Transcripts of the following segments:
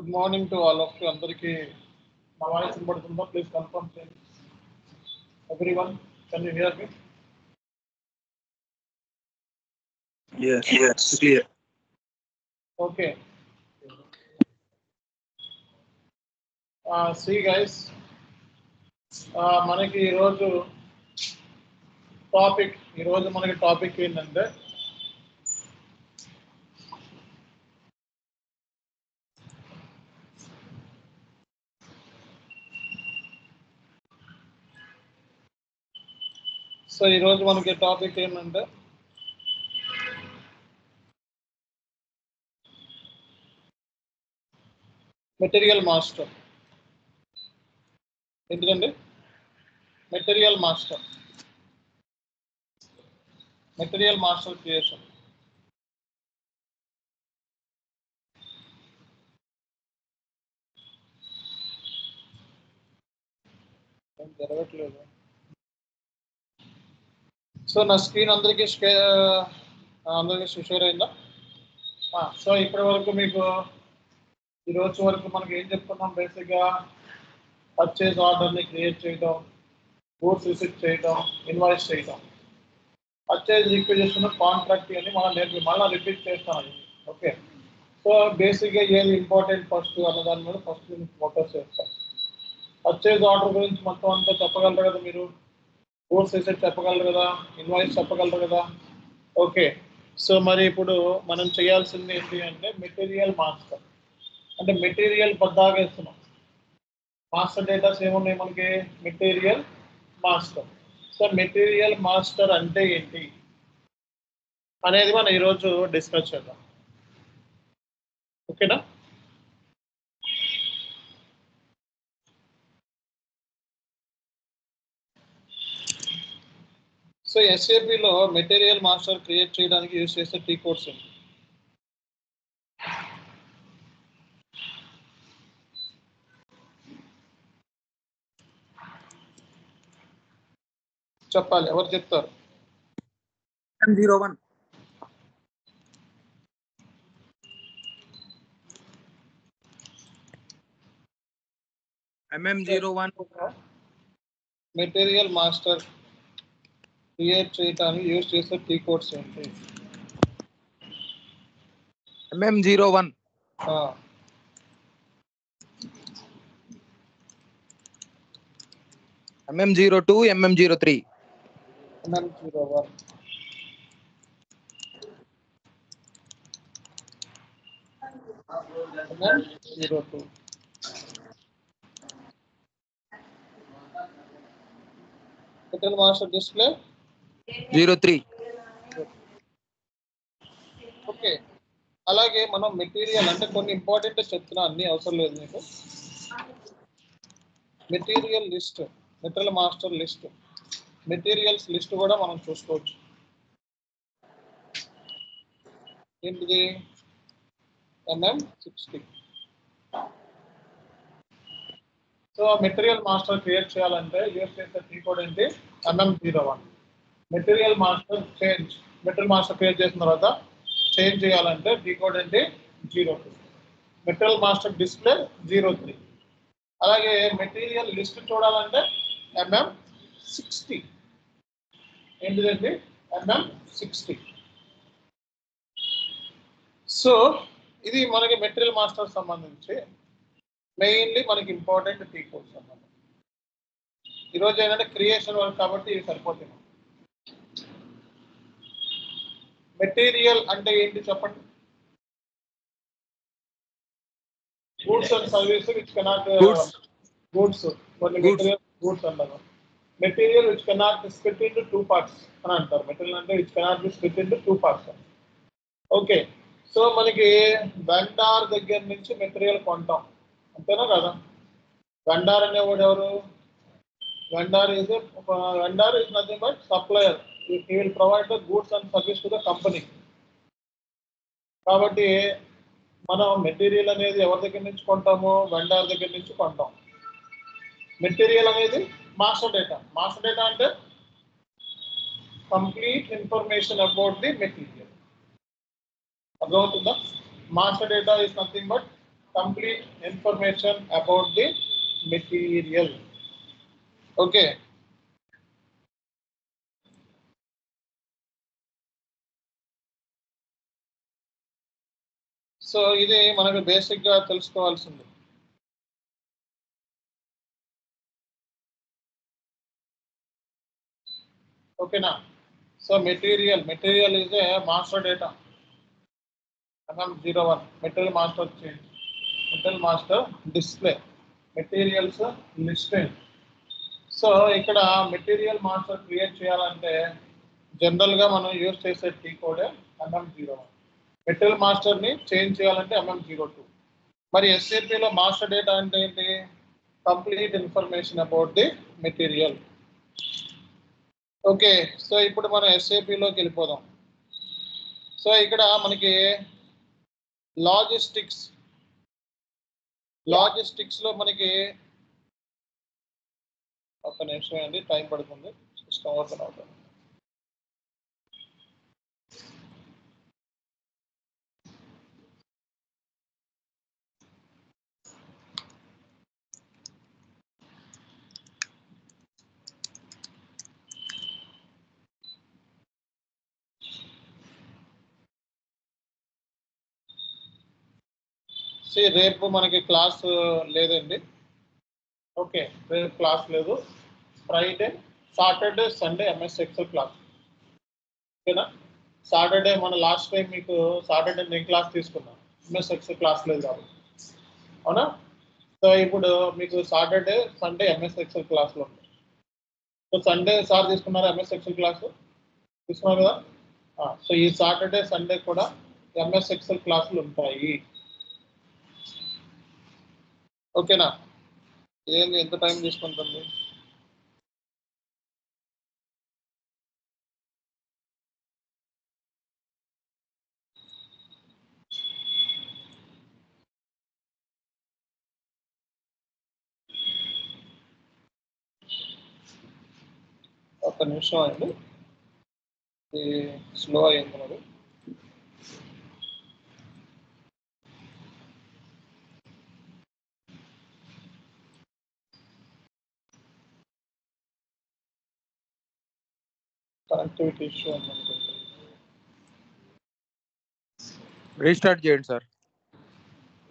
Good morning to all of you. అందరికీ నా voice వినబడుతుందా? Please confirm చేయండి. Everyone, can you hear me? Yes, clear. Okay. See guys, మనకి ఈరోజు topic ఏంటంటే మెటీరియల్ మాస్టర్. ఎందుకండి మెటీరియల్ మాస్టర్ క్రియేషన్. జరగట్లేదు. సో నా స్క్రీన్ అందరికీ షేర్ అయిందా? సో ఇప్పటి వరకు మీకు ఈరోజు వరకు మనకి ఏం చెప్పుకున్నాం? బేసిక్గా పర్చేజ్ ఆర్డర్ని క్రియేట్ చేయడం, గూడ్స్ రిసీవ్ చేయడం, ఇన్వాయిస్ చేయడం, పర్చేజ్ రిక్విజిషన్, కాంట్రాక్ట్ అని మళ్ళీ రిపీట్ చేస్తాను. ఓకే, సో బేసిక్గా ఏది ఇంపార్టెంట్ ఫస్ట్ అన్నదాని మీద ఫస్ట్ ఫోకస్ చేస్తాం. పర్చేజ్ ఆర్డర్ గురించి మొత్తం అంతా చెప్పగలరు కదా మీరు, గూడ్స్ రిసీవ్ చెప్పగలరు కదా, ఇన్వాయిస్ చెప్పగలరు కదా. ఓకే, సో మరి ఇప్పుడు మనం చేయాల్సింది ఏంటి అంటే మెటీరియల్ మాస్టర్. అంటే మెటీరియల్ పద్దాగా ఇస్తున్నాం. మాస్టర్ డేటాస్ ఏమున్నాయి మనకి? Material master. So material master అంటే ఏంటి అనేది మనం ఈరోజు డిస్కస్ చేద్దాం. ఓకేనా? సో ఎస్ఏపిలో మెటీరియల్ మాస్టర్ క్రియేట్ చేయడానికి యూజ్ చేసే టీ కోడ్స్ ఏంటి చెప్పాలి, ఎవరు చెప్తారు? MM01. మెటీరియల్ మాస్టర్ క్రియేట్ చేయడానికి యూజ్ చేసే టీ కోడ్స్ ఏంటి? MM01. MM02, MM03. MM01. MM02. Material master display 03. Okay, అలాగే మనం మెటీరియల్ అంటే కొన్ని ఇంపార్టెంట్ చెప్తున్నా, అన్ని అవసరం లేదు మీకు. Material list, material master list, materials list కూడా మనం చూసుకోవచ్చు. ఏంటిది? MM60. So material master create చేయాలంటే యూజ్ చేసే టీ కోడ్ ఏంటి? MM01. మెటీరియల్ మాస్టర్ క్రియేట్ చేసిన తర్వాత చేంజ్ చేయాలంటే టీ కోడ్ ఏంటి? 02. Material master display 03. అలాగే మెటీరియల్ లిస్ట్ చూడాలంటే MM60. ఏంటిదండి? MM60. సో ఇది మనకి మెటీరియల్ మాస్టర్ సంబంధించి మెయిన్లీ మనకి ఇంపార్టెంట్ టీ కోడ్స్ అన్నమాట. ఈరోజు ఏంటంటే క్రియేషన్ వర్క్ కాబట్టి ఇవి సరిపోతుంది. మెటీరియల్ అంటే ఏంటి చెప్పండి? Goods and service which cannot goods అంటారు. Material which cannot split into 2 parts అని అంటారు. మెటీరియల్ అంటే which cannot be split into 2 parts. Okay, so మనకి వెండార్ దగ్గర నుంచి మెటీరియల్ కొంటాం, అంతేనా కదా? వెండార్ అనేవాడు ఎవరు? Vendor is nothing but supplier. He will provide the goods and service to the company. కాబట్టి మనం మెటీరియల్ అనేది ఎవరి దగ్గర నుంచి కొంటాము? వెండార్ దగ్గర నుంచి కొంటాం. మెటీరియల్ అనేది మాస్టర్ డేటా. మాస్టర్ డేటా అంటే complete information about the material. అర్థమవుతుందా? Master data is nothing but complete information about the material. Okay. So ఇది మనకు బేసిక్ గా తెలుసుకోవాల్సింది. ఓకేనా? So material is a master data. MM01 material master change, material master display, materials listed. So ఇక్కడ material master create చేయాలంటే general గా మనం use చేసే T code MM01. Material master ని చేంజ్ చేయాలంటే MM02. మరి ఎస్ఏపీలో మాస్టర్ డేటా అంటే ఏంటి? Complete information about the material. Okay, so ఇప్పుడు మనం ఎస్ఏపీలోకి వెళ్ళిపోదాం. సో ఇక్కడ మనకి లాజిస్టిక్స్ లో మనకి ఒక నిమిషం అండి, టైం పడుతుంది, సిస్టమ్ ఓపెన్ అవుతుంది. రేపు మనకి క్లాస్ లేదండి. ఓకే, రేపు క్లాస్ లేదు. Friday, Saturday, Sunday MS Excel class. ఓకేనా? సాటర్డే మన లాస్ట్ టైం మీకు సాటర్డే నేను క్లాస్ తీసుకున్నాను, ఎంఎస్ ఎక్సెల్ క్లాస్ లేదు కాబట్టి, అవునా? సో ఇప్పుడు మీకు సాటర్డే, సండే ఎంఎస్ ఎక్సెల్ క్లాస్లో ఉంది. సో సండే సార్ తీసుకున్నారా ఎంఎస్ ఎక్సెల్ క్లాసు? తీసుకున్నారు కదా. సో ఈ సాటర్డే, సండే కూడా ఎంఎస్ ఎక్సెల్ క్లాసులు ఉంటాయి. ఓకేనా? ఇదేంటి ఎంత టైం తీసుకుంటుంది? ఒక నిమిషం అండి, స్లో అయింది మరి. కనెక్టివిటీ ఇష్యూ ఉందనుకుంటుంది. రీస్టార్ట్ చేయండి సార్.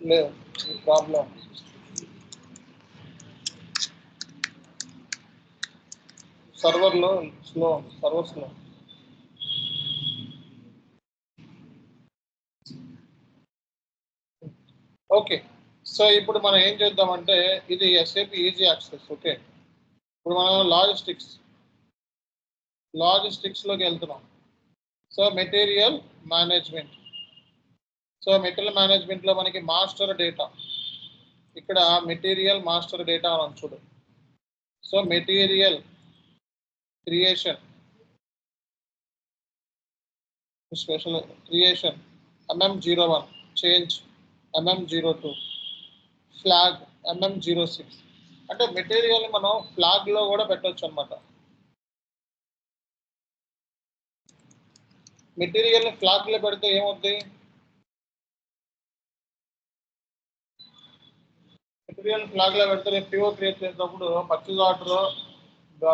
లేదు, ప్రాబ్లం సర్వర్లో స్లో ఉంది, సర్వర్ స్లో. ఓకే, సో ఇప్పుడు మనం ఏం చేద్దామంటే ఇది ఎస్ఏపి ఈజీ యాక్సెస్. ఓకే, ఇప్పుడు మనం లాజిస్టిక్స్లోకి వెళ్తున్నాం. So material management. So material మేనేజ్మెంట్లో మనకి మాస్టర్ డేటా, ఇక్కడ మెటీరియల్ మాస్టర్ డేటా అని చూడు. So material creation, special creation MM01, change MM02, flag MM06. అంటే మెటీరియల్ని మనం ఫ్లాగ్లో కూడా పెట్టవచ్చు అనమాట. మెటీరియల్ని ఫ్లాగ్లో పెడితే ఏమవుతుంది? మెటీరియల్ ఫ్లాగ్లో పెడితే రేపు పిఓ క్రియేట్ చేసినప్పుడు పర్చేజ్ ఆర్డర్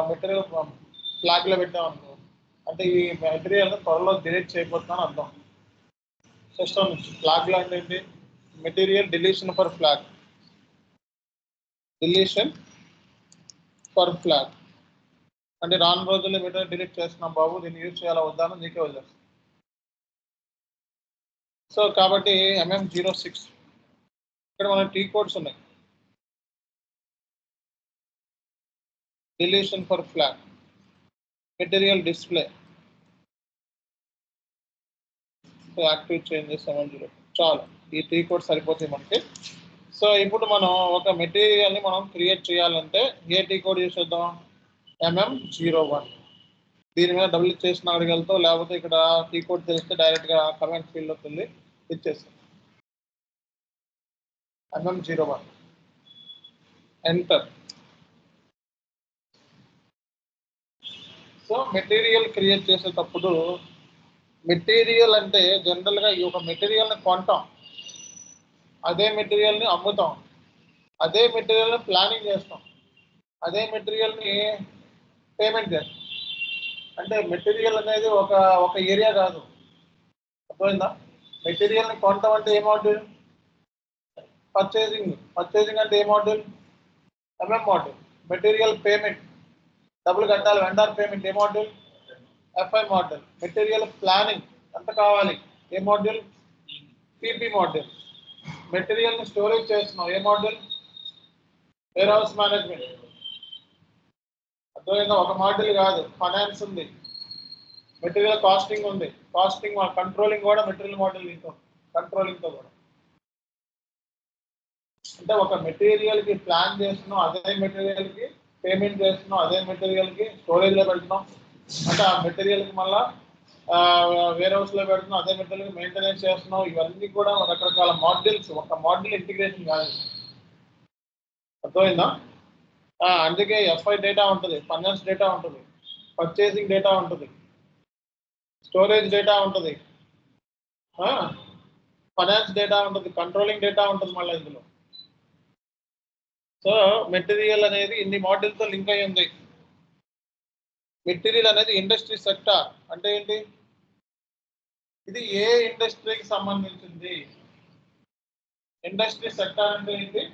మెటీరియల్ ఫ్లాగ్లో పెట్టామనుకో, అంటే ఈ మెటీరియల్ త్వరలో డిలీట్ చేయబోతున్నాను అర్థం. సిస్టమ్ నుంచి ఫ్లాగ్లో అంటే ఏంటి? Material deletion for flag, deletion for flag అంటే రాను రోజుల్లో మెటీరియల్ డిలీట్ చేస్తున్నాం బాబు, దీన్ని యూజ్ చేయాలా వద్దాను నీకే వదిలేస్తాను. సో కాబట్టి MM06 ఇక్కడ మన టీ కోడ్స్ ఉన్నాయి. Deletion for flag, material display, so active changes 702. చాలు, ఈ టీ కోడ్ సరిపోతాయి మనకి. సో ఇప్పుడు మనం ఒక మెటీరియల్ని మనం క్రియేట్ చేయాలంటే ఏ టీ కోడ్ యూస్ చేద్దాం? MM01. దీని మీద డబుల్ క్లిక్ చేసిన అక్కడికి వెళ్తాం, లేకపోతే ఇక్కడ టీ కోడ్ తెలిస్తే డైరెక్ట్గా కమెంట్ ఫీల్డ్లోకి వెళ్ళి ఇచ్చేస్తాం. MM01 enter. So material create చేసేటప్పుడు మెటీరియల్ అంటే జనరల్గా ఈ ఒక మెటీరియల్ని కొంటాం, అదే మెటీరియల్ని అమ్ముతాం, అదే మెటీరియల్ని ప్లానింగ్ చేస్తాం, అదే మెటీరియల్ని పేమెంట్ చేస్తాం. అంటే మెటీరియల్ అనేది ఒక ఒక ఏరియా కాదు, అర్థమైందా? మెటీరియల్ని కొనటం అంటే ఏ మాడ్యూల్? పర్చేసింగ్. పర్చేసింగ్ అంటే ఏ module? MM module. Material payment, డబ్బులు కట్టాలి, వెండర్ పేమెంట్ ఏ module? FI module. Material planning ఎంత కావాలి ఏ మాడ్యూల్? PP module. మెటీరియల్ని స్టోరేజ్ చేస్తున్నాం ఏ మాడ్యూల్? Warehouse management. అర్థమైందా? ఒక మాడ్యూల్ కాదు, ఫైనాన్స్ ఉంది, మెటీరియల్ కాస్టింగ్ ఉంది, కాస్టింగ్ కంట్రోలింగ్ కూడా మెటీరియల్ మాడ్యూల్ ఇంకో కంట్రోలింగ్తో కూడా. అంటే ఒక మెటీరియల్కి ప్లాన్ చేస్తున్నాం, అదే మెటీరియల్కి పేమెంట్ చేస్తున్నాం, అదే మెటీరియల్కి స్టోరేజ్లో పెడుతున్నాం, అంటే ఆ మెటీరియల్కి మళ్ళీ వేర్ హౌస్లో పెడుతున్నాం, అదే మెటీరియల్కి మెయింటెనెన్స్ చేస్తున్నాం. ఇవన్నీ కూడా రకరకాల మాడ్యూల్స్, ఒక మాడ్యూల్ ఇంటిగ్రేషన్ కాదు. అర్థమైందా? అందుకే ఎఫ్ఐ డేటా ఉంటుంది, ఫైనాన్స్ డేటా ఉంటుంది, పర్చేసింగ్ డేటా ఉంటుంది, స్టోరేజ్ డేటా ఉంటుంది, ఫైనాన్స్ డేటా ఉంటుంది, కంట్రోలింగ్ డేటా ఉంటుంది మళ్ళీ ఇందులో. సో మెటీరియల్ అనేది ఇన్ని మాడ్యూల్తో లింక్ అయి ఉంది. మెటీరియల్ అనేది ఇండస్ట్రీ సెక్టార్ అంటే ఏంటి? ఇది ఏ ఇండస్ట్రీకి సంబంధించింది? ఇండస్ట్రీ సెక్టార్ అంటే ఏంటి?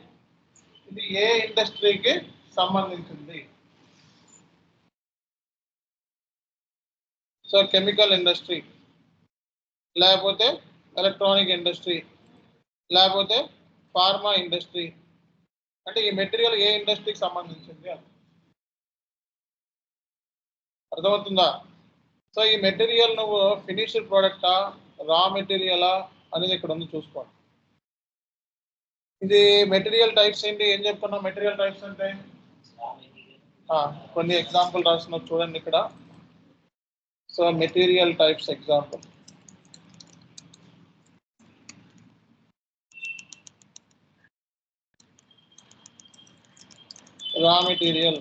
ఇది ఏ ఇండస్ట్రీకి సంబంధించింది? సో కెమికల్ ఇండస్ట్రీ, లేకపోతే ఎలక్ట్రానిక్ ఇండస్ట్రీ, లేకపోతే ఫార్మా ఇండస్ట్రీ. అంటే ఈ మెటీరియల్ ఏ ఇండస్ట్రీకి సంబంధించింది అని అర్థమవుతుందా? సో ఈ మెటీరియల్ నువ్వు ఫినిష్డ్ ప్రోడక్టా, రా మెటీరియలా అనేది ఇక్కడ ఉంది, చూసుకోండి. ఇది మెటీరియల్ టైప్స్ ఏంటి? ఏం చెప్పుకున్నాం మెటీరియల్ టైప్స్ అంటే? కొన్ని ఎగ్జాంపుల్ రాస్తున్నారు చూడండి ఇక్కడ. సో మెటీరియల్ టైప్స్ ఎగ్జాంపుల్, రా material,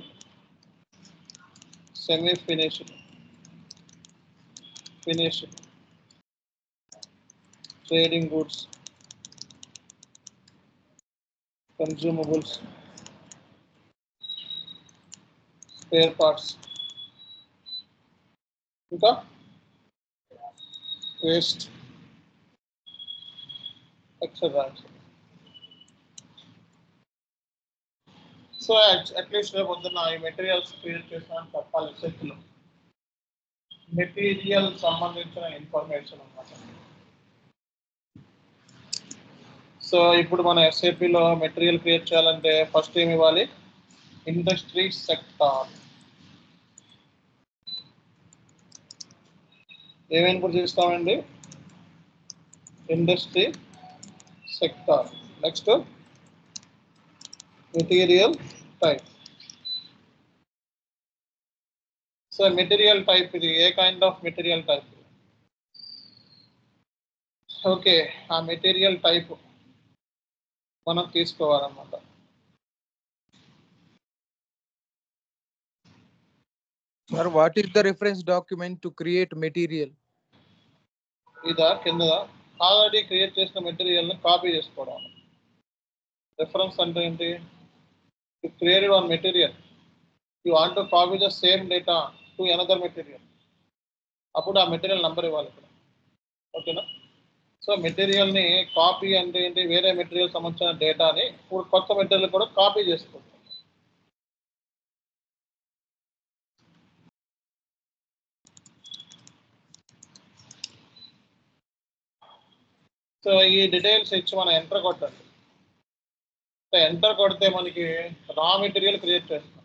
semi finished, finished, trading goods, consumables, spare parts, ఇంకా వేస్ట్, ఎక్సెట్రా. సో అట్లీస్ట్ రేపు పొద్దున్న ఈ మెటీరియల్స్ క్రియేట్ చేసామని చెప్పాలి సెట్లో. మెటీరియల్ సంబంధించిన ఇన్ఫర్మేషన్ అన్నమాట. సో ఇప్పుడు మన ఎస్ఏపిలో మెటీరియల్ క్రియేట్ చేయాలంటే ఫస్ట్ ఏమి ఇవ్వాలి? Industry sector. ఏమేమి ఇప్పుడు చూస్తామండి? Industry sector. Next material type. So material type ఇది ఏ kind of material type? Okay, ఆ మెటీరియల్ టైప్ మనం తీసుకోవాలన్నమాట. Sir, what is the reference document to create material? ఇదా కిందదా ఆల్రెడీ క్రియేట్ చేసిన మెటీరియల్ని కాపీ చేసుకోవడం. రెఫరెన్స్ అంటే ఏంటి? You created one material, you want to copy the same data to another material, అప్పుడు ఆ మెటీరియల్ నెంబర్ ఇవ్వాలి ఇక్కడ. ఓకేనా? సో మెటీరియల్ని కాపీ అంటే ఏంటి? వేరే మెటీరియల్ సంబంధించిన డేటాని ఇప్పుడు కొత్త మెటీరియల్ కూడా కాపీ చేసుకోవచ్చు. సో ఈ డీటెయిల్స్ ఇచ్చి మనం ఎంటర్ కొట్టండి. సో ఎంటర్ కొడితే మనకి రా మెటీరియల్ క్రియేట్ చేస్తాం.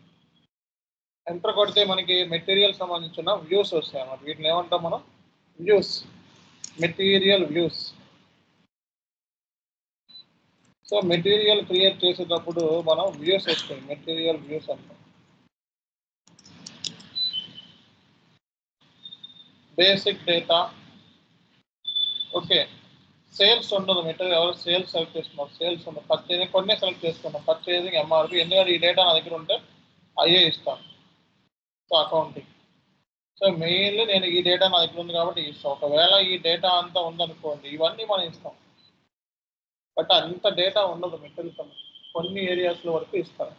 ఎంటర్ కొడితే మనకి మెటీరియల్ సంబంధించిన వ్యూస్ వస్తాయి అన్నమాట. వీటిని ఏమంటాం మనం? Views, material views. So material create చేసేటప్పుడు మనం వ్యూస్ వస్తాయి, మెటీరియల్ వ్యూస్ అంటాం. Basic data. ఓకే, సేల్స్ ఉండదు, మెటీరియల్ ఎవరు సేల్స్ సెలెక్ట్ చేసుకున్నారు, సేల్స్ ఉండదు. పర్చేజింగ్ కొన్ని సెలెక్ట్ చేసుకున్నాం, పర్చేజింగ్, ఎంఆర్పి. ఎందుకంటే ఈ డేటా నా దగ్గర ఉంటే అయ్యే ఇస్తాను. So accounting. సో మెయిన్లీ నేను ఈ డేటా నా దగ్గర ఉంది కాబట్టి ఇస్తాను. ఒకవేళ ఈ డేటా అంతా ఉందనుకోండి, ఇవన్నీ మనం ఇస్తాం. బట్ అంత డేటా ఉండదు మెటీరియల్ కొన్ని ఏరియాస్లో వరకు ఇస్తారు.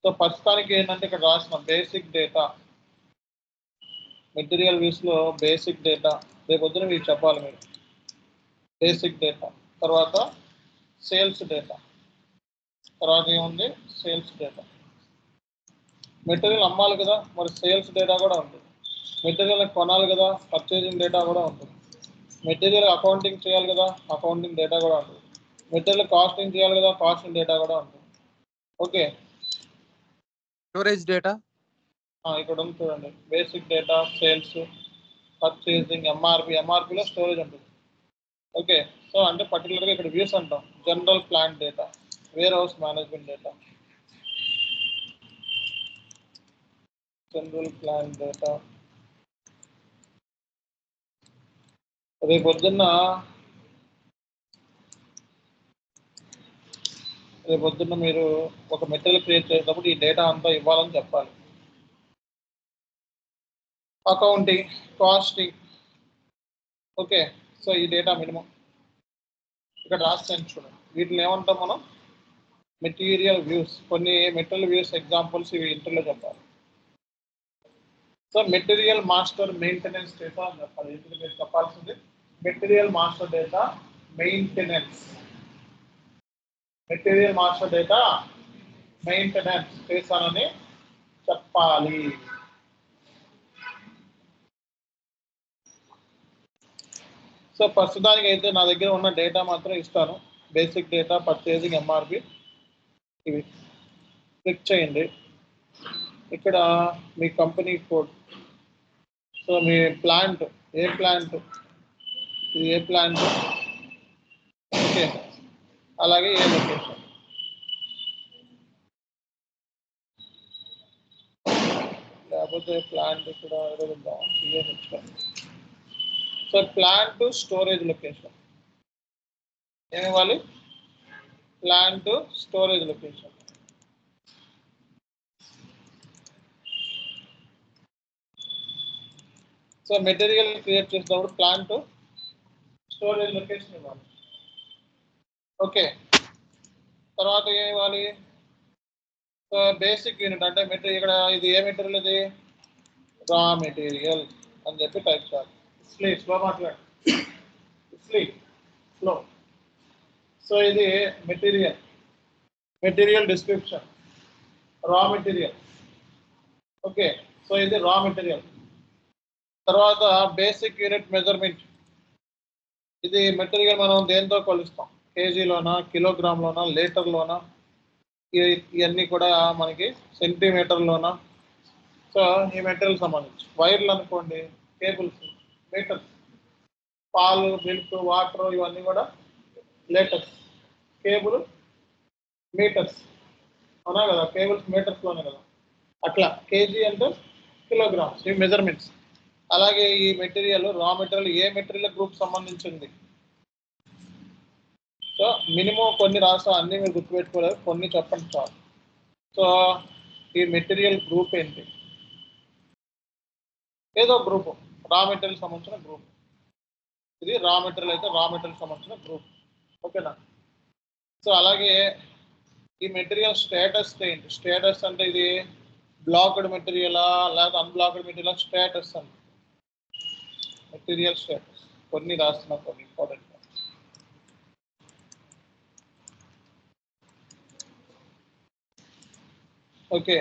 సో ప్రస్తుతానికి ఏంటంటే ఇక్కడ రాసిన బేసిక్ డేటా మెటీరియల్ వ్యూస్లో బేసిక్ డేటా రేపు పొద్దున మీకు చెప్పాలి మీరు. బేసిక్ డేటా తర్వాత సేల్స్ డేటా తర్వాత ఏముంది సేల్స్ డేటా. మెటీరియల్ అమ్మాలి కదా, మరి సేల్స్ డేటా కూడా ఉంటుంది. మెటీరియల్ కొనాలి కదా, పర్చేజింగ్ డేటా కూడా ఉంటుంది. మెటీరియల్ అకౌంటింగ్ చేయాలి కదా, అకౌంటింగ్ డేటా కూడా ఉంటుంది. మెటీరియల్ కాస్టింగ్ చేయాలి కదా, కాస్టింగ్ డేటా కూడా ఉంటుంది. ఓకే, స్టోరేజ్ డేటా ఇక్కడ ఉంది చూడండి. బేసిక్ డేటా, సేల్స్, పర్చేజింగ్, ఎంఆర్పిలో స్టోరేజ్ ఉంటుంది. ఓకే, సో అంటే పర్టికులర్గా ఇక్కడ వ్యూస్ అంటాం. General plant data, warehouse management data, general plan data. రేపు పొద్దున్న మీరు ఒక మెటీరియల్ క్రియేట్ చేసేటప్పుడు ఈ డేటా అంతా ఇవ్వాలని చెప్పాలి. Accounting, costing. ఓకే, సో ఈ డేటా మినిమం ఇక్కడ రాస్తాను చూడండి. వీటిని ఏమంటాం మనం? Material views. కొన్ని మెటీరియల్ వ్యూస్ ఎగ్జాంపుల్స్ ఇవి ఇంటర్లో చెప్పాలి. So material master maintenance data అని చెప్పాలి. ఇంటికి మీరు చెప్పాల్సింది material master data maintenance. Material master data maintenance చేశానని చెప్పాలి. సో ప్రస్తుతానికి అయితే నా దగ్గర ఉన్న డేటా మాత్రం ఇస్తాను. బేసిక్ డేటా, పర్చేజింగ్, ఎంఆర్పి ఇవి. క్లిక్ చేయండి. ఇక్కడ మీ కంపెనీ కోడ్. సో మీ ప్లాంట్ ఏ ప్లాంట్, ఇది ఏ ప్లాంట్, ఓకే, అలాగే ఏ లొకేషన్. లేకపోతే ప్లాంట్ ఇక్కడ ఎదుగుద్దాం. సో ప్లాంట్ స్టోరేజ్ లొకేషన్ ఏమివ్వాలి? Plant storage location. So material create చేసినప్పుడు ప్లాంట్ స్టోరేజ్ లొకేషన్ ఇవ్వాలి. ఓకే, తర్వాత ఏమి ఇవ్వాలి? సో బేసిక్ యూనిట్ అంటే మెటీరియల్. ఇక్కడ ఇది ఏ మెటీరియల్? ఇది రా మెటీరియల్ అని చెప్పి టైప్ చేయాలి. స్లో మాట్లాడు, స్లో. సో ఇది material description, raw material. Okay, so ఇది రా మెటీరియల్. తర్వాత బేసిక్ యూనిట్ మెజర్మెంట్. ఇది మెటీరియల్ మనం దేంతో కొలుస్తాం? కేజీలోనా, కిలోగ్రామ్లోనా, లీటర్లోనా? ఇవన్నీ కూడా మనకి సెంటీమీటర్లోనా? సో ఈ మెటీరియల్ సంబంధించి వైర్లు అనుకోండి, కేబుల్స్, మీటర్స్. పాలు, మిల్క్, వాటర్ ఇవన్నీ కూడా లీటర్స్. కేబుల్ మీటర్స్, అవునా కదా? కేబుల్స్ మీటర్స్లోనే కదా. అట్లా కేజీ అంటే కిలోగ్రామ్స్, ఇవి మెజర్మెంట్స్. అలాగే ఈ మెటీరియల్ రా మెటీరియల్ ఏ మెటీరియల్ గ్రూప్ సంబంధించింది? సో మినిమం కొన్ని రాస్తా, అన్నీ మీరు గుర్తుపెట్టుకోలేదు, కొన్ని చెప్పండి చాలు. సో ఈ మెటీరియల్ గ్రూప్ ఏంటి? ఏదో గ్రూప్, రా మెటీరియల్ సంబంధించిన గ్రూప్. ఇది రా మెటీరియల్ అయితే రా మెటీరియల్ సంబంధించిన గ్రూప్. ఓకేనా? సో అలాగే ఈ మెటీరియల్ స్టేటస్ ఏంటి? స్టేటస్ అంటే ఇది బ్లాక్డ్ మెటీరియలా లేకపోతే అన్బ్లాక్డ్ మెటీరియల్? స్టేటస్ అంటే మెటీరియల్ స్టేటస్. కొన్ని రాస్తున్నా, కొన్ని ఇంపార్టెంట్. ఓకే,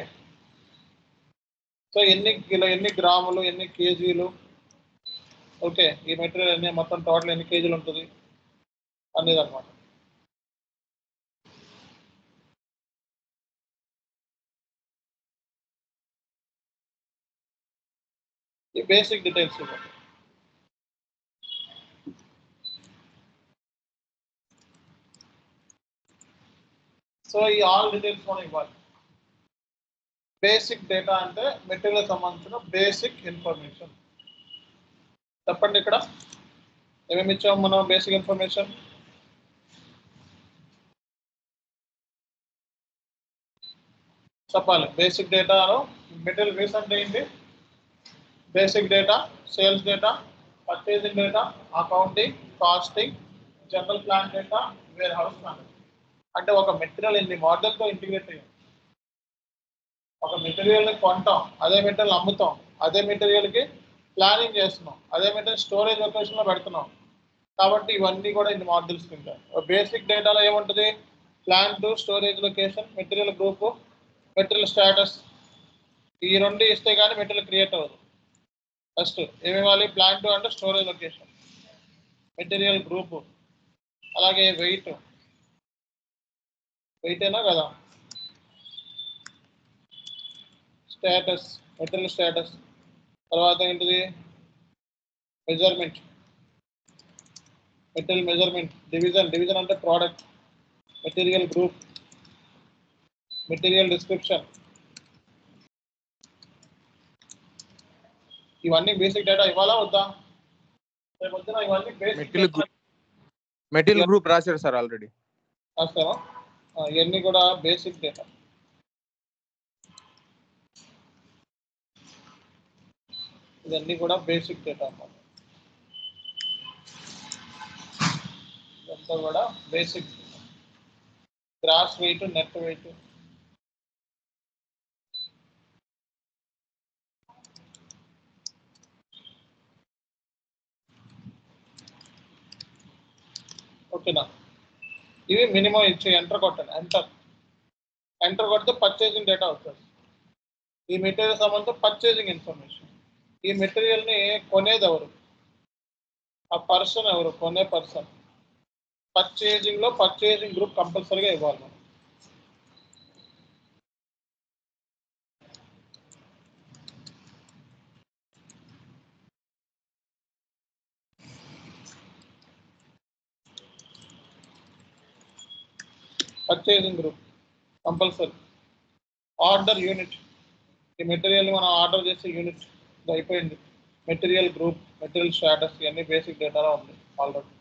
సో ఎన్ని గ్రాములు, ఎన్ని కేజీలు, ఓకే, ఈ మెటీరియల్ అన్ని మొత్తం టోటల్ ఎన్ని కేజీలు ఉంటుంది అనేది అనమాట. ఈ బేసిక్ డీటెయిల్స్ ఇవ్వండి. సో ఈ ఆల్ డీటెయిల్స్ మనం ఇవ్వాలి. బేసిక్ డేటా అంటే మెటీరియల్ సంబంధించిన బేసిక్ ఇన్ఫర్మేషన్. చెప్పండి ఇక్కడ ఏమేమి ఇచ్చాము మనం బేసిక్ ఇన్ఫర్మేషన్? చెప్పాలి. బేసిక్ డేటాలో మెటీరియల్ వ్యూస్ అంటే ఏంటి? Basic data, sales data, purchasing data, accounting, costing, general plan data, warehouse management. అంటే ఒక మెటీరియల్ ఎన్ని మోడల్తో ఇంటిగ్రేట్ అయ్యాం. ఒక మెటీరియల్ని కొంటాం, అదే మెటీరియల్ అమ్ముతాం, అదే మెటీరియల్కి ప్లానింగ్ చేస్తున్నాం, అదే మెటీరియల్ స్టోరేజ్ లొకేషన్లో పెడుతున్నాం. కాబట్టి ఇవన్నీ కూడా ఇన్ని మాడ్యూల్స్ ఉంటాయి. బేసిక్ డేటాలో ఏముంటుంది? Plan to storage location, material group, material status. ఈ రెండు ఇస్తే కానీ మెటీరియల్ క్రియేట్ అవ్వదు. ఫస్ట్ ఏమి ఇవ్వాలి? ప్లాన్ టు అంటే స్టోరేజ్ లొకేషన్, మెటీరియల్ గ్రూప్, అలాగే వెయిట్ అయినా కదా, స్టేటస్, మెటీరియల్ స్టేటస్. తర్వాత ఏంటిది? Measurement, material measurement. డివిజన్ అంటే product, material group, material description. ఇవన్నీ బేసిక్ డేటా ఇవ్వాలా వద్దా? రేపు వద్దున ఇవన్నీ బేసిక్ మెటీరియల్ గ్రూప్ రాశారు సార్ ఆల్రెడీ. రాస్తావా? ఇవన్నీ కూడా బేసిక్ డేటా. ఇవన్నీ కూడా బేసిక్ డేటా అన్నమాట. ఇదంతా కూడా basic. Gross weight, net weight. ఓకేనా? ఇవి మినిమం ఇచ్చి ఎంటర్ కొట్టండి. ఎంటర్ కొడితే పర్చేసింగ్ డేటా వస్తుంది. ఈ మెటీరియల్ సంబంధించి పర్చేసింగ్ ఇన్ఫర్మేషన్. ఈ మెటీరియల్ని కొనేది ఎవరు? ఆ పర్సన్ ఎవరు? కొనే పర్సన్. పర్చేసింగ్లో పర్చేసింగ్ గ్రూప్ కంపల్సరీగా ఇవ్వాలి మనం. Purchasing group compulsory. Order unit, ఈ మెటీరియల్ మనం ఆర్డర్ చేసే యూనిట్ అయిపోయింది. మెటీరియల్ గ్రూప్, మెటీరియల్ స్టేటస్, ఇవన్నీ బేసిక్ డేటాలో ఉంది ఆల్రెడీ.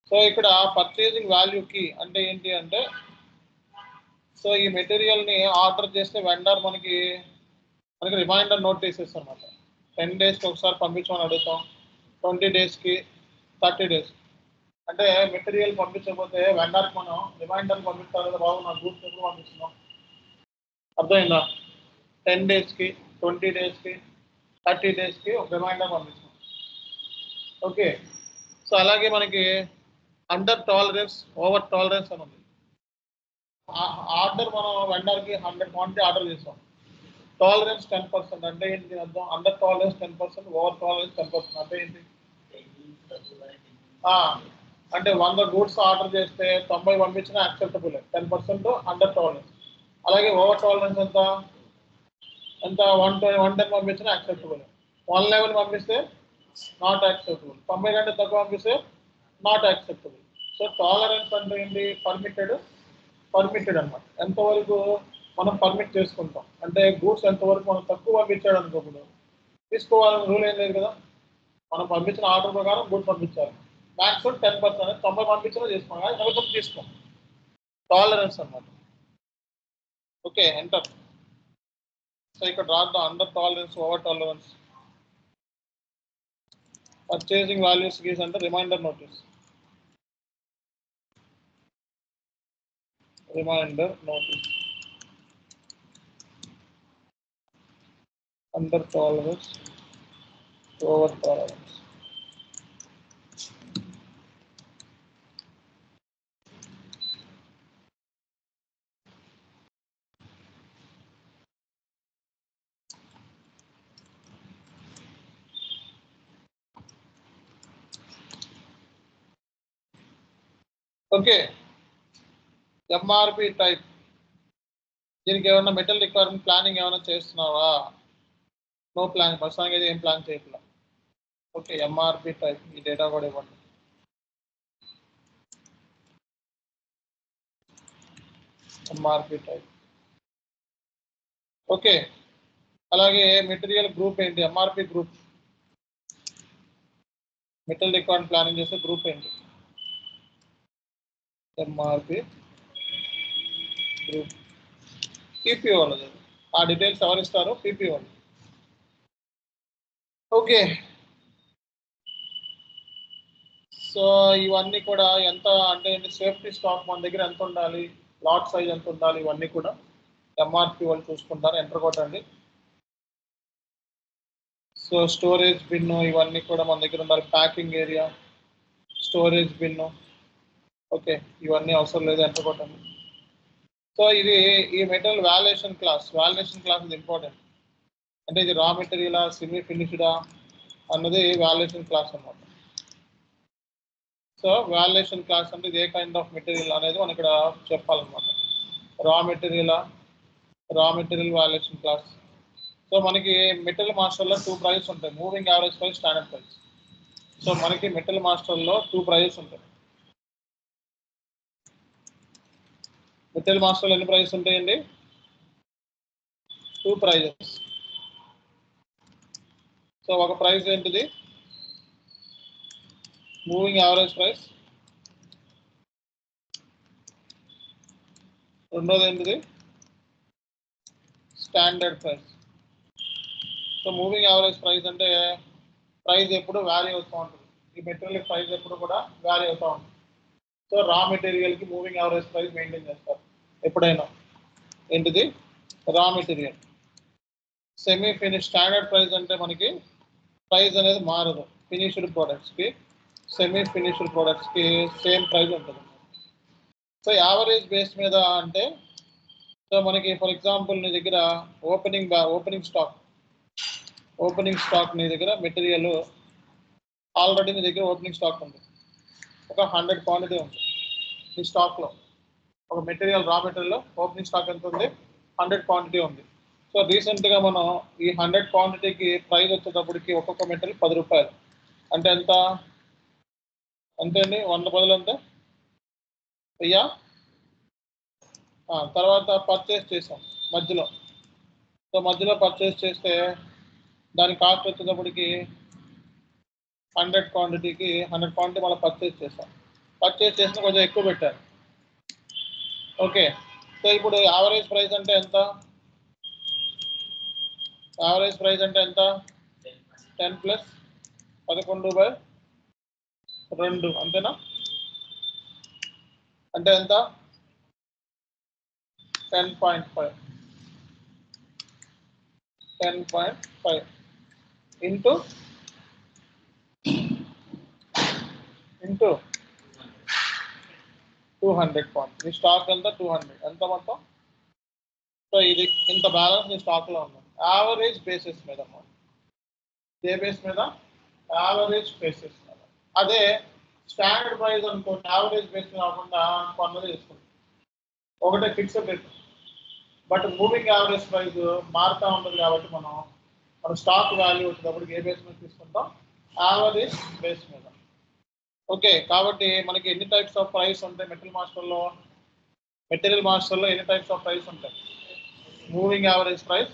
సో ఇక్కడ పర్చేసింగ్ వాల్యూకి అంటే ఏంటి అంటే, సో ఈ మెటీరియల్ని ఆర్డర్ చేస్తే వెండర్ మనకి రిమైండర్ నోటీసెస్ అనమాట. 10 డేస్కి ఒకసారి పంపించమని అడుగుతాం, 20 డేస్కి, 30 డేస్. అంటే మెటీరియల్ పంపించకపోతే వెండర్కి మనం రిమైండర్ పంపిస్తారు కదా, బాబు నా గ్రూప్ ఎప్పుడు పంపిస్తున్నాం. అర్థమైందా? 10 డేస్కి, 20 డేస్కి, 30 డేస్కి ఒక రిమైండర్ పంపిస్తాం. ఓకే. సో అలాగే మనకి అండర్ టాలరెన్స్, ఓవర్ టాలరెన్స్ అని ఉంది. ఆర్డర్ మనం వెండర్కి 100 క్వాంటిటీ ఆర్డర్ చేస్తాం. టాలరెన్స్ 10%. అంటే ఏంటి అర్థం? Under tolerance 10%, over tolerance 10%. అంటే ఏంటి? అంటే 100 గూడ్స్ ఆర్డర్ చేస్తే 90 పంపించినా యాక్సెప్టబుల్, 10% అండర్ టాలరెన్స్. అలాగే ఓవర్ టాలరెన్స్ ఎంత? 110 పంపించినా యాక్సెప్టబుల్. 111 పంపిస్తే నాట్ యాక్సెప్టబుల్. 90 కంటే తక్కువ పంపిస్తే నాట్ యాక్సెప్టబుల్. సో టాలరెన్స్ అంటే ఏంటి? పర్మిటెడ్ అనమాట. ఎంతవరకు మనం పర్మిట్ చేసుకుంటాం. అంటే గూడ్స్ ఎంతవరకు మనం తక్కువ పంపించాడు అనుకోకుండా తీసుకోవాలని రూల్ ఏం లేదు కదా. మనం పంపించిన ఆర్డర్ ప్రకారం గూడ్స్ పంపించాలి. మ్యాక్సిమం 10%, 90 పంపించినా చేసుకోవాలి, కానీ 90 తీసుకోం. టాలరెన్స్ అనమాట. Okay, enter. సో ఇక్కడ రాద్దాం under tolerance, over tolerance. Purchasing values keys అంటే reminder notice. Under tolerance, over tolerance. Okay. MRP type. దీనికి ఏమన్నా మెటల్ రిక్వైర్మెంట్ ప్లానింగ్ ఏమైనా చేస్తున్నావా? No plan. ప్రస్తుతానికి అయితే ఏం ప్లాన్ చేయట్లా. Okay, MRP type. ఈ డేటా కూడా ఇవ్వండి. MRP type. ఓకే. అలాగే మెటీరియల్ గ్రూప్ ఏంటి? MRP group. Material requirement planning చేసే గ్రూప్ ఏంటి? MRP group. పీపీ వాళ్ళది. ఆ డీటెయిల్స్ ఎవరు ఇస్తారో? పీపీ వాళ్ళు. ఓకే. సో ఇవన్నీ కూడా ఎంత అంటే సేఫ్టీ స్టాక్ మన దగ్గర ఎంత ఉండాలి, లాట్ సైజ్ ఎంత ఉండాలి, ఇవన్నీ కూడా ఎంఆర్పి వాళ్ళు చూసుకుంటారు. ఎంటర్ కొట్టండి. సో స్టోరేజ్ బిన్ ఇవన్నీ కూడా మన దగ్గర ఉండాలి. Packing area, storage bin, okay ఇవన్నీ అవసరం లేదు. ఎంటర్ కొట్టండి. సో ఇది ఈ మెటీరియల్ వాల్యుయేషన్ క్లాస్ ఇది ఇంపార్టెంట్. అంటే ఇది రా మెటీరియలా, సెమీ ఫినిష్డా అన్నది వాల్యుయేషన్ క్లాస్ అన్నమాట. సో వాల్యుయేషన్ క్లాస్ అంటే ఇది ఏ కైండ్ ఆఫ్ మెటీరియల్ అనేది మనం ఇక్కడ చెప్పాలన్నమాట. Raw material valuation class. So మనకి మెటీరియల్ మాస్టర్లో 2 ప్రైజెస్ ఉంటాయి, moving average price, standard price. So మనకి మెటీరియల్ మాస్టర్లో 2 ప్రైజెస్ ఉంటాయి. మెటీరియల్ మాస్టర్లో ఎన్ని ప్రైజెస్ ఉంటాయండి? 2 ప్రైజెస్. సో ఒక ప్రైస్ ఏంటిది? Moving average price. రెండోది ఏంటిది? Standard price. So moving average price అంటే ప్రైస్ ఎప్పుడు వ్యారీ అవుతూ ఉంటుంది. ఈ మెటీరియల్ ప్రైస్ ఎప్పుడు కూడా వ్యారీ అవుతూ ఉంటుంది. సో రా మెటీరియల్కి మూవింగ్ యావరేజ్ ప్రైస్ మెయింటైన్ చేస్తారు ఎప్పుడైనా. ఏంటిది? Raw material. Semi finish standard price అంటే మనకి ప్రైస్ అనేది మారదు. ఫినిష్డ్ ప్రోడక్ట్స్కి, సెమీ ఫినిష్డ్ ప్రోడక్ట్స్కి సేమ్ ప్రైస్ ఉంటుంది. సో యావరేజ్ బేస్ మీద అంటే సో మనకి ఫర్ ఎగ్జాంపుల్ నీ దగ్గర ఓపెనింగ్ స్టాక్ నీ దగ్గర మెటీరియల్ ఆల్రెడీ నీ దగ్గర ఓపెనింగ్ స్టాక్ ఉంది. ఒక 100 క్వాంటిటీ ఉంది ఈ స్టాక్లో. ఒక material raw material opening stock ఎంత ఉంది? 100 క్వాంటిటీ ఉంది. సో రీసెంట్గా మనం ఈ 100 క్వాంటిటీకి ప్రైస్ వచ్చేటప్పటికి ఒక్కొక్క మెటీరియల్ 10 రూపాయలు. అంటే ఎంత అండి? 100 బదులు అంతే 1000. తర్వాత పర్చేస్ చేసాం మధ్యలో. సో మధ్యలో పర్చేస్ చేస్తే దాని కాస్ట్ వచ్చేటప్పటికి 100 క్వాంటిటీ మళ్ళీ పర్చేస్ చేసాం. పర్చేస్ చేసిన కొంచెం ఎక్కువ పెట్టారు. ఓకే. సో ఇప్పుడు యావరేజ్ ప్రైస్ అంటే ఎంత? 10 ప్లస్ 11/2 అంతేనా? అంటే ఎంత? 10.5 ఇంటూ 200 క్వాంటిటీ. ఈ స్టాక్ ఎంత? 200. ఎంత మొత్తం? సో ఇది ఇంత బ్యాలెన్స్ ఈ స్టాక్లో ఉంది యావరేజ్ బేసిస్ మీద. ఏ బేస్ మీద? యావరేజ్ బేసిస్ మీద. అదే స్టాండర్డ్ ప్రైస్ అనుకోండి, యావరేజ్ బేస్ కాకుండా కొన్నది తీసుకుంటాం, ఒకటే fixed rate. But moving average price మారుతూ ఉంటుంది కాబట్టి మన స్టాక్ వాల్యూ వచ్చేటప్పటికి ఏ బేస్ మీద తీసుకుంటాం? యావరేజ్ బేస్ మీద. ఓకే. కాబట్టి మనకి ఎన్ని టైప్స్ ఆఫ్ ప్రైస్ ఉంటాయి మెటీరియల్ మాస్టర్లో ఎన్ని టైప్స్ ఆఫ్ ప్రైస్ ఉంటాయి? Moving average price,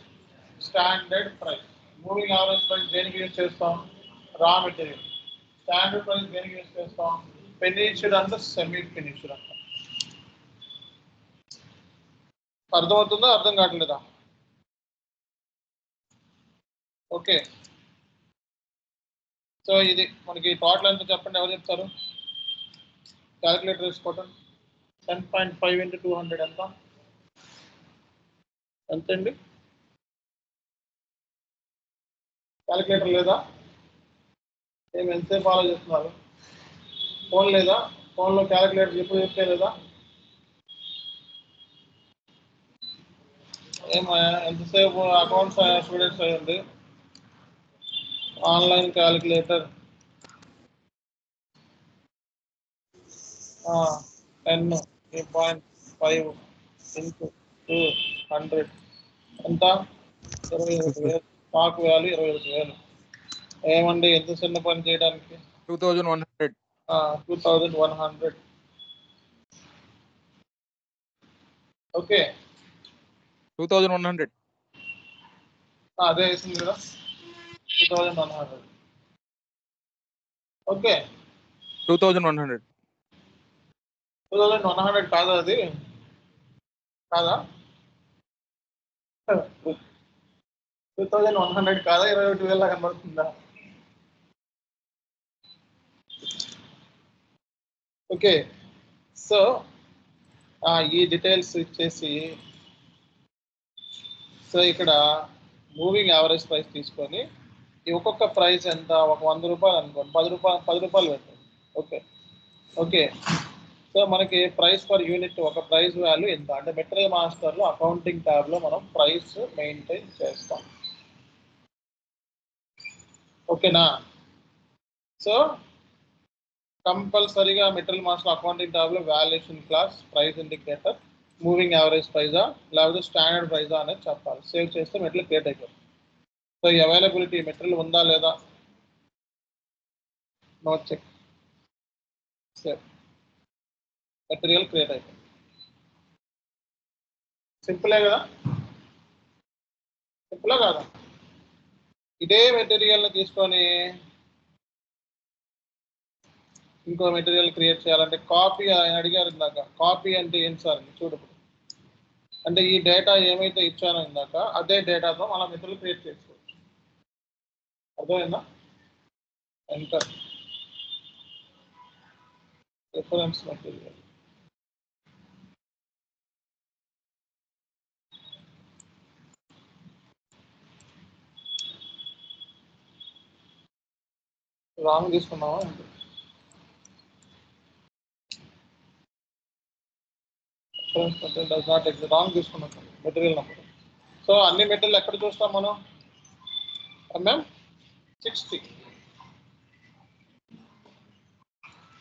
standard price. Moving average price దేనికి యూజ్ చేస్తాం? రా మెటీరియల్. స్టాండర్డ్ ప్రైస్ దేనికి యూజ్ చేస్తాం? ఫినిష్డ్ అండ్ సెమీ ఫినిష్డ్ అంట. అర్థమవుతుందా? అర్థం కావట్లేదా? ఓకే. సో ఇది మనకి టోటల్ ఎంత చెప్పండి, ఎవరు చెప్తారు? క్యాలిక్యులేటర్ వేసుకోవటం. 10.5 into 200 ఎంత? ఎంతండి? క్యాలిక్యులేటర్ లేదా? ఎంతసేపు ఆలోచిస్తున్నారు? ఫోన్ లేదా? ఫోన్లో క్యాలిక్యులేటర్ ఎప్పుడు చెప్తే లేదా? ఎంతసేపు అకౌంట్స్ స్టూడెంట్స్ అయ్యండి. ఆన్లైన్ క్యాలిక్యులేటర్ 10.5 into 200 ఎంత? 21,000. Stock value 21,000. ఏమండి ఎంత చిన్న పని చేయడానికి? 2100. 2100. ఓకే. 2100. అదే వేసింది కదా, 2100. ఓకే. 2100. 2100 కాదా? అది కాదా? 2100 కాదా? 21,000 లాగా కనబడుతుందా? ఓకే, సో ఈ డీటెయిల్స్ ఇచ్చేసి, సో ఇక్కడ మూవింగ్ యావరేజ్ ప్రైస్ తీసుకొని ఈ ఒక్కొక్క ప్రైస్ ఎంత, ఒక 100 రూపాయలు అనుకోండి, 10 రూపాయలు పెట్టండి. ఓకే ఓకే, సో మనకి ప్రైస్ పర్ యూనిట్ ఒక ప్రైస్ వాల్యూ ఎంత అంటే మెటీరియల్ మాస్టర్లో అకౌంటింగ్ ట్యాబ్లో మనం ప్రైస్ మెయింటైన్ చేస్తాం. ఓకేనా? సో కంపల్సరీగా మెటీరియల్ మాస్టర్ అకౌంటింగ్ ట్యాబ్లో valuation class, price indicator, moving average ప్రైజా లేకపోతే స్టాండర్డ్ ప్రైజా అనేది చెప్పాలి. సేవ్ చేస్తే మెటీరియల్ క్రియేట్ అయిపోతుంది. సో ఈ అవైలబిలిటీ మెటీరియల్ ఉందా లేదా, no check, save, material create అయిపోయింది. సింపులే కదా, సింపులే కాదా? ఇదే మెటీరియల్ని తీసుకొని ఇంకో మెటీరియల్ క్రియేట్ చేయాలంటే కాపీ, ఆయన అడిగారు ఇందాక, కాపీ అంటే ఏం సార్ చూడు, అంటే ఈ డేటా ఏమైతే ఇచ్చానో ఇందాక అదే డేటాతో మనం మెటీరియల్ క్రియేట్ చేసుకోవచ్చు. అర్థమైందా? ఎంటర్ రిఫరెన్స్ మెటీరియల్, రాంగ్ తీసుకున్నావా? Reference material does not exist, wrong తీసుకున్నాం మెటీరియల్ నెంబర్. సో అన్ని మెటీరియల్ ఎక్కడ చూస్తాం మనం? ఎంఎం 60.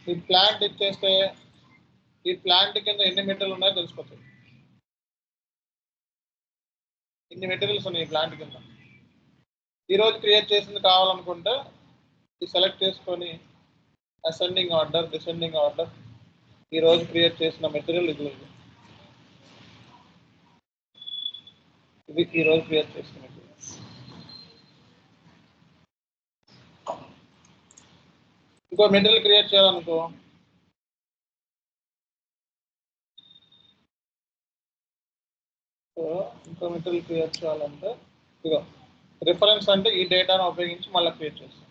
ఈ ప్లాంట్ ఇచ్చేస్తే ఈ ప్లాంట్ కింద ఎన్ని మెటీరియల్ ఉన్నాయో తెలిసిపోతుంది. ఇన్ని మెటీరియల్స్ ఉన్నాయి ఈ ప్లాంట్ కింద. ఈరోజు క్రియేట్ చేసింది కావాలనుకుంటే ఇది సెలెక్ట్ చేసుకొని అసెండింగ్ ఆర్డర్, డిసెండింగ్ ఆర్డర్, ఈరోజు క్రియేట్ చేసిన మెటీరియల్ ఇది, ఇది ఈరోజు క్రియేట్ చేసిన మెటీరియల్. ఇంకో మెటీరియల్ క్రియేట్ చేయాలనుకో, సో ఇంకో మెటీరియల్ క్రియేట్ చేయాలంటే ఇదిగో రిఫరెన్స్ అంటే ఈ డేటాను ఉపయోగించి మళ్ళీ క్రియేట్ చేస్తాం.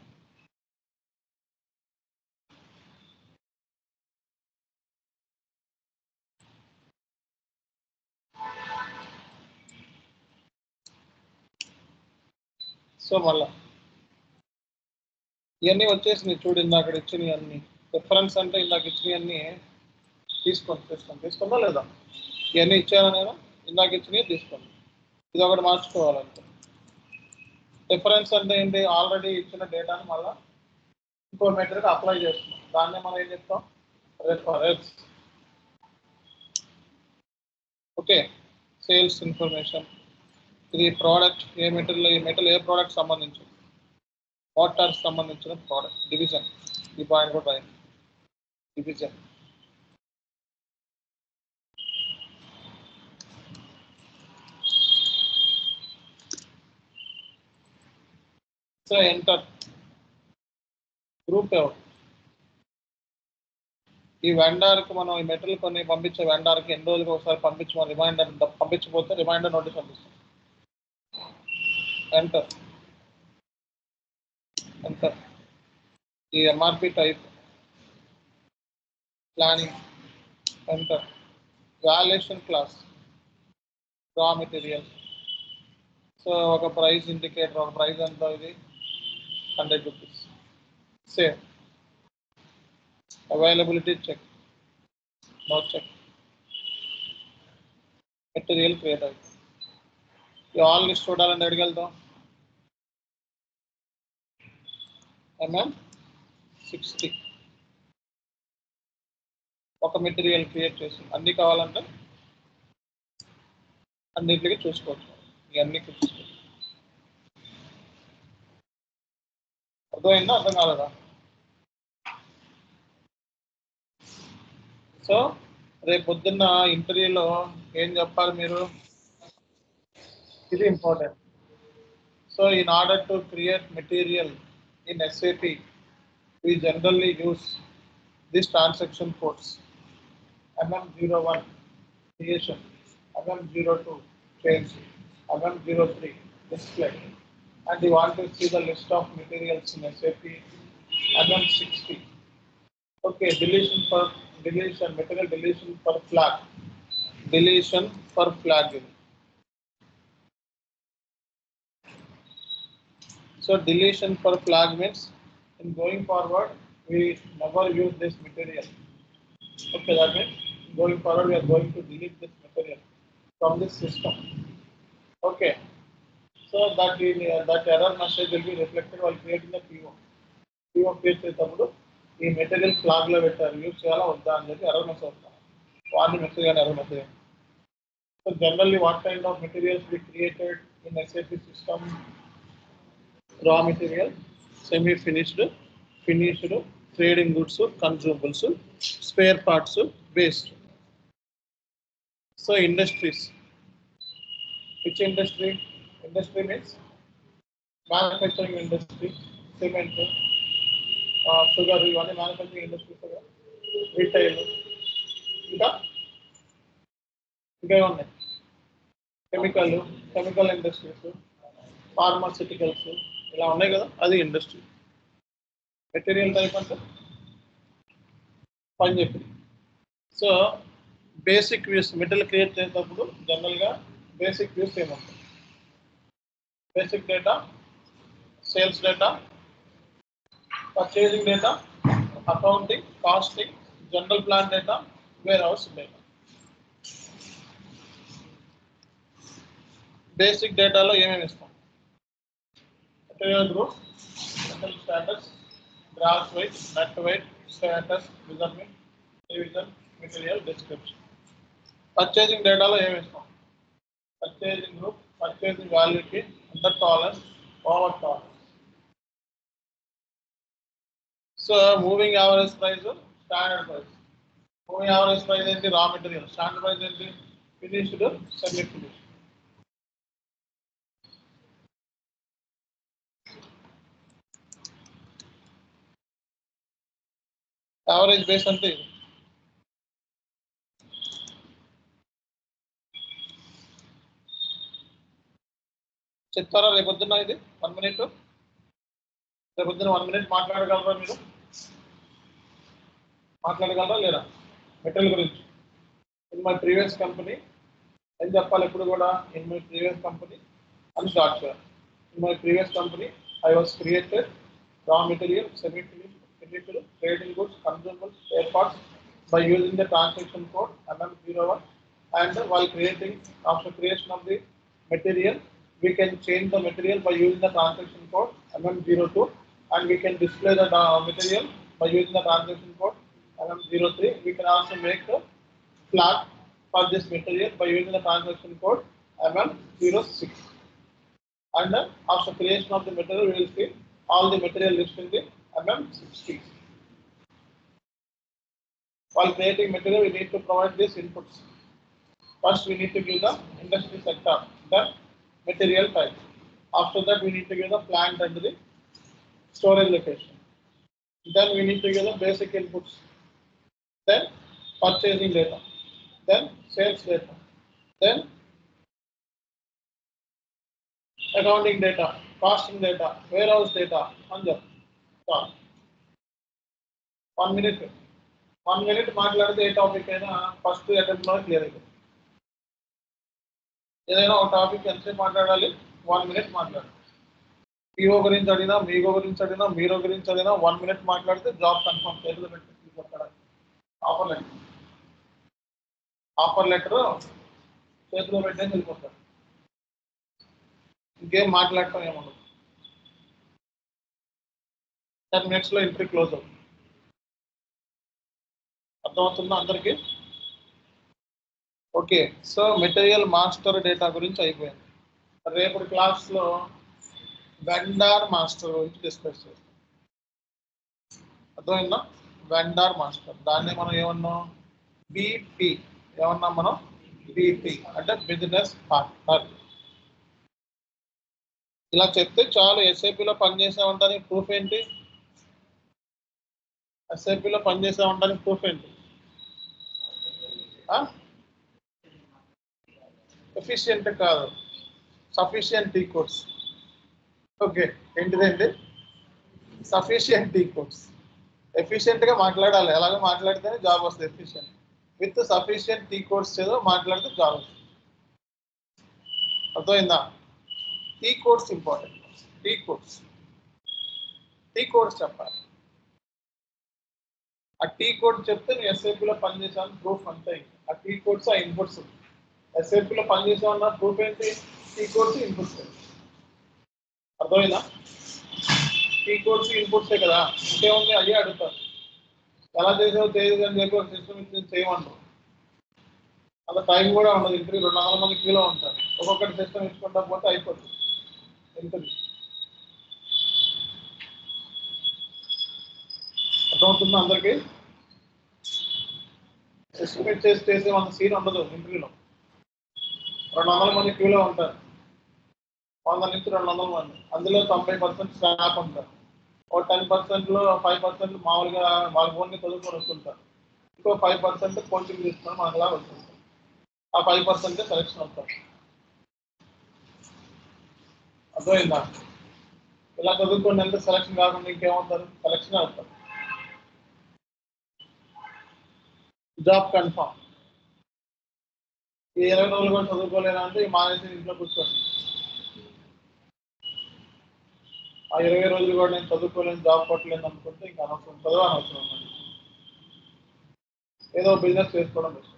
సో మళ్ళా ఇవన్నీ వచ్చేసినాయి చూడు, ఇందాక ఇచ్చినవి అన్ని రిఫరెన్స్ అంటే ఇందాక ఇచ్చినవి అన్నీ తీసుకుందా లేదా? ఇవన్నీ ఇచ్చాను నేను, ఇందాక ఇచ్చినవి తీసుకోండి, ఇది ఒకటి మార్చుకోవాలంటే. రిఫరెన్స్ అంటే ఏంటి? ఆల్రెడీ ఇచ్చిన డేటాను మళ్ళీ ఇంకో మెటీరియల్కి అప్లై చేస్తున్నాం, దాన్నే మనం ఏం చెప్తాం? రిఫరెన్స్. ఓకే, సేల్స్ ఇన్ఫర్మేషన్, ఇది ప్రోడక్ట్, ఏ మెటీరియల్, ఈ మెటీరియల్ ఏ ప్రోడక్ట్ సంబంధించింది, మోటార్ సంబంధించిన ప్రోడక్ట్, డివిజన్, ఈ పాయింట్ కూడా రాయండి, డివిజన్. సో ఎంటర్, గ్రూప్ ఎవరు, ఈ వెండర్కి మనం ఈ మెటీరియల్ కొన్ని పంపించే వెండర్కి ఎన్ని రోజులకు ఒకసారి పంపించమని రిమైండర్, పంపించకపోతే రిమైండర్ నోటీస్ పంపిస్తాం. ఎంటర్ ఎంటర్, ఈ MRP type, planning, enter, valuation class, raw material, so ఒక ప్రైస్ ఇండికేటర్, ఒక ప్రైస్ ఎంత, ఇది 100 rupees, save, availability check, no check, material create అవుతుంది. ఈ ఆల్ లిస్ట్ చూడాలని అడిగెళ్తాం, ఎంఎం 60 ఒక మెటీరియల్ క్రియేట్ చేసి అన్ని కావాలంటే అన్నింటికి చూసుకోవచ్చు, ఇవన్నీ చూసుకోవచ్చు. అర్థమైందా? అర్థం కాలేదా? సో రేపు పొద్దున్న ఇంటర్వ్యూలో ఏం చెప్పాలి మీరు? ఇది important. So in order to create material in SAP, we generally use this transaction codes: MM01 creation, MM02 change, MM03 display, and you want to see the list of materials in SAP MM60. Okay, material deletion per flag. Deletion per flag. So deletion per flag means in going forward we never use this material. Okay, that means going forward we are going to delete this material from this system. Okay, so that error message will be reflected while creating the PO. PO create చేసేటప్పుడు ఈ material flag లో పెట్టారు use చేయాలా వద్దా అని చెప్పి error message వస్తాను warning message కానీ error message. So generally what kind of materials we created in SAP system? Raw material, semi-finished, finished, trading goods, consumables, spare parts, waste. So industries. Which industry? Industry means manufacturing industry, cement, sugar, manufacturing industry, retail, chemical industries, pharmaceuticals, ఇలా ఉన్నాయి కదా అది industry. Material type అంటే పని చెప్పి. So basic views material create చేసేటప్పుడు జనరల్గా basic views ఏముంటాయి? Basic data, sales data, purchasing data, accounting, costing, general plan data, warehouse data. Basic డేటాలో ఏమేమి ఇస్తాం? Material group, material status, gross weight, net weight, status, measurement, division, material description. Purchasing డేటాలో ఏమి ఇస్తాం? Purchasing group, purchasing వాల్యూకి, under tolerance, over tolerance. So moving average price, standard price. Moving average price ఏంటి? Raw material. Standard price ఏంటి? Finished, semi finished. Average base అంటే చెప్తారా రేపొద్దున? ఇది 1 minute. రేపొద్దున 1 minute మాట్లాడగలరా మీరు? మాట్లాడగలరా లేదా మెటీరియల్ గురించి? ఇన్ మై ప్రీవియస్ కంపెనీ అని చెప్పాలి ఎప్పుడు కూడా. ఇన్ మై ప్రీవియస్ కంపెనీ అని స్టార్ట్ చేయాలి. In my previous company I was created రా material, semi finished, finished, trading goods, consumables, spare parts by using the transaction code MM01, and while creating, after creation of the material, we can change the material by using the transaction code MM02, and we can display the material by using the transaction code MM03. We can also make a flag for this material by using the transaction code MM06. And after creation of the material, we will see all the material list in the MM60. While creating material, we need to provide these inputs. First, we need to give the industry sector, then material type. After that, we need to give the plant and the storage location. Then we need to give the basic inputs. Then purchasing data. Then sales data. Then accounting data, costing data, warehouse data, and the 1 minute. 1 minute మాట్లాడితే ఏ topic అయినా first attempt లో clear అయిపోతుంది. ఏదైనా ఒక topic ఎంతసేపు మాట్లాడాలి? 1 minute మాట్లాడాలి. PO గురించి అడిగినా, మీగో గురించి అడిగినా, మీరో గురించి అడిగినా 1 minute మాట్లాడితే జాబ్ కన్ఫర్మ్. చేతిలో పెట్టి తీసుకొస్తాడు. ఆఫర్ లెటర్ చేతిలో పెట్టేసి వెళ్ళిపోతాడు. ఇంకేం మాట్లాడటం ఏముండదు. 10 minutes లో ఇంటర్వ్యూ క్లోజ్ అవుతుంది. అర్థమవుతుందా అందరికి? Okay, so material master data గురించి అయిపోయింది. రేపటి క్లాస్లో వెండార్ మాస్టర్ గురించి డిస్కస్ చేస్తాం. అర్థమైందా? వెండార్ మాస్టర్, దాన్ని మనం ఏమన్నాం? బీపీ. ఏమన్నాం మనం? బీపీ అంటే బిజినెస్ పార్ట్నర్. ఇలా చెప్తే చాలు. ఎస్ఐపిలో పనిచేసామంటానికి ప్రూఫ్ ఏంటి? ఎస్ఐపిలో పనిచేసామంటానికి ప్రూఫ్ ఏంటి? ఎఫిషియెంట్ కాదు, సఫిషియెంట్ టీ కోర్స్. ఓకే, ఏంటిదండి? Sufficient T codes. ఎఫిషియెంట్గా మాట్లాడాలి, ఎలాగో మాట్లాడితేనే జాబ్ వస్తుంది. Efficient with sufficient T codes చదివి మాట్లాడితే జాబ్ వస్తుంది. అర్థమైందా? T codes important. T codes చెప్పాలి. ఆ టీ కోడ్ చెప్తే నువ్వు ఎస్ఐపిలో పనిచేసాను ప్రూఫ్ అంతే. ఆ టీ కోడ్స్ ఆ ఇన్పుట్స్. ఎస్ఐపిలో పనిచేసామన్న ప్రూఫ్ ఏంటి? T codes inputs. అర్థమైందా? టీ కోడ్స్ ఇన్పుట్సే కదా, ఇంకేముంది? అదే అడుగుతారు. ఎలా చేసావు తెలియదు అని చెప్పి ఒక సిస్టమ్ ఇచ్చి చేయమంటారు. అంత టైం కూడా ఉండదు. ఇంటర్వ్యూ 200 మంది క్యూలో ఉంటారు. ఒక్కొక్కటి సిస్టమ్ ఇచ్చుకుంటా పోతే అయిపోతుంది ఇంటర్వ్యూ. అర్థమవుతుందా అందరికీ? సిస్టమ్ చేసే మన సీన్ ఉండదు ఇంటర్వ్యూలో. 200 మంది క్యూలో ఉంటారు. 100 నుంచి 200 మంది. అందులో 90% స్టాఫ్ ఉంటారు. ఒక 10%లో 5% మామూలుగా వాళ్ళ ఓన్లీ చదువుకొని వస్తుంటారు. ఇంకో 5% కోచింగ్ తీసుకొని మనలా వస్తుంటారు. ఆ 5% సెలెక్షన్ అవుతారు. అర్థమైందా? ఇలా చదువుకొని ఎంత సెలెక్షన్ కాకుండా ఇంకేమవుతారు? సెలెక్షన్ అవుతారు. Job confirm. ఈ 20 రోజులు కూడా చదువుకోలేనా అంటే మానేసి ఇంట్లో కూర్చోండి. ఆ 20 రోజులు కూడా నేను చదువుకోలేను, జాబ్ కొట్టలేను అనుకుంటే ఇంకా అనవసరం, చదవనవసరం. ఏదో బిజినెస్ చేసుకోవడం బెస్ట్.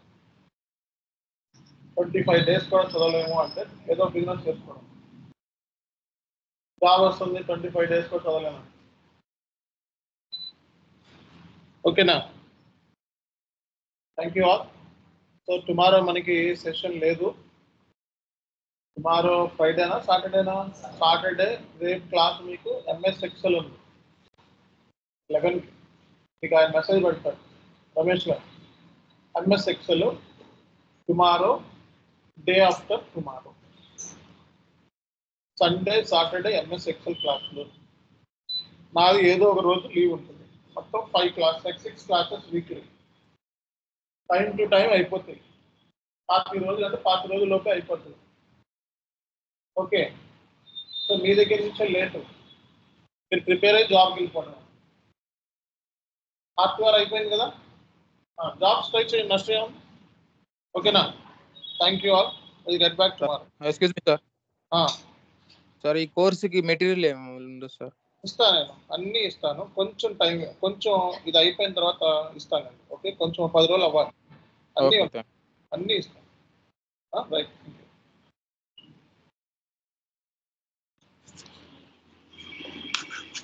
25 days కూడా చదవలేము అంటే ఏదో బిజినెస్ చేసుకోవడం. జాబ్ వస్తుంది, 25 days కూడా చదవలేము. ఓకేనా? Thank you all. So tomorrow మనకి సెషన్ లేదు. టుమారో ఫ్రైడేనా సాటర్డేనా? సాటర్డే. రేపు క్లాస్ మీకు ఎంఎస్ ఎక్సెల్ ఉంది 11కి. మీకు ఆయన మెసేజ్ పెడతాడు రమేష్ గారు. MS Excel tomorrow, day after tomorrow, Sunday Saturday MS Excel క్లాసులు. నాది ఏదో ఒక రోజు లీవ్ ఉంటుంది. మొత్తం 6 classes weekly. Time to time అయిపోతాయి. 40 రోజులు అంటే 40 రోజుల్లోపే అయిపోతుంది. ఓకే. సో మీ దగ్గర నుంచే లేటు, మీరు ప్రిపేర్ అయ్యి జాబ్కి వెళ్ళిపోవడం. హార్డ్వేర్ అయిపోయింది కదా, జాబ్స్ ట్రై చేయండి, నష్టం ఏముంది. ఓకేనా? Thank you all. Will get back tomorrow. Excuse me sir. Sir ఈ కోర్సుకి మెటీరియల్ ఏమి ఉందో సార్? ఇస్తాను, నేను అన్నీ ఇస్తాను. కొంచెం టైం, కొంచెం ఇది అయిపోయిన తర్వాత ఇస్తానండి. ఓకే, కొంచెం 10 రోజులు అవ్వాలి. అన్నీ ఇస్తాను. రైట్.